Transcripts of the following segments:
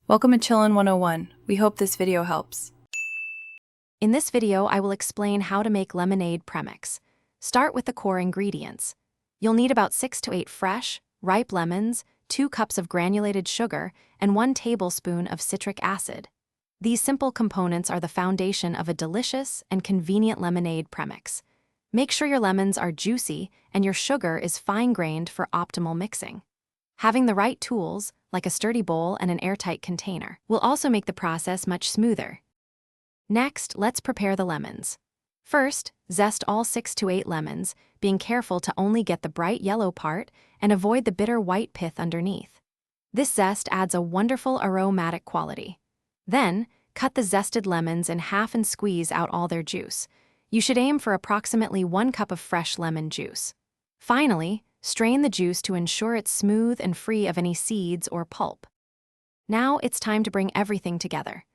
Welcome to Chillin' 101. We hope this video helps. In this video, I will explain how to make lemonade premix. Start with the core ingredients. You'll need about 6 to 8 fresh, ripe lemons, 2 cups of granulated sugar, and 1 tablespoon of citric acid. These simple components are the foundation of a delicious and convenient lemonade premix. Make sure your lemons are juicy and your sugar is fine-grained for optimal mixing. Having the right tools, like a sturdy bowl and an airtight container, will also make the process much smoother. Next, let's prepare the lemons. First, zest all 6 to 8 lemons, being careful to only get the bright yellow part and avoid the bitter white pith underneath. This zest adds a wonderful aromatic quality. Then, cut the zested lemons in half and squeeze out all their juice. You should aim for approximately 1 cup of fresh lemon juice. Finally, strain the juice to ensure it's smooth and free of any seeds or pulp. Now it's time to bring everything together.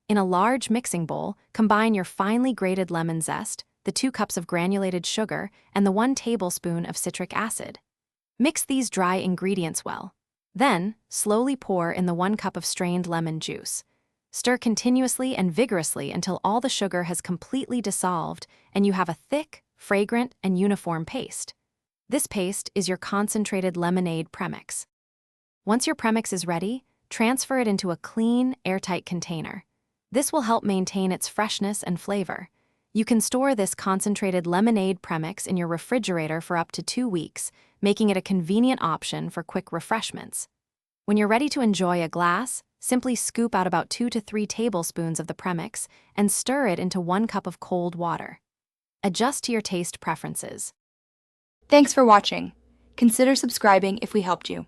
In a large mixing bowl, combine your finely grated lemon zest, the 2 cups of granulated sugar, and the 1 tablespoon of citric acid. Mix these dry ingredients well. Then, slowly pour in the 1 cup of strained lemon juice. Stir continuously and vigorously until all the sugar has completely dissolved and you have a thick, fragrant, and uniform paste. This paste is your concentrated lemonade premix. Once your premix is ready, transfer it into a clean, airtight container. This will help maintain its freshness and flavor. You can store this concentrated lemonade premix in your refrigerator for up to 2 weeks, making it a convenient option for quick refreshments. When you're ready to enjoy a glass, simply scoop out about 2 to 3 tablespoons of the premix and stir it into 1 cup of cold water. Adjust to your taste preferences. Thanks for watching. Consider subscribing if we helped you.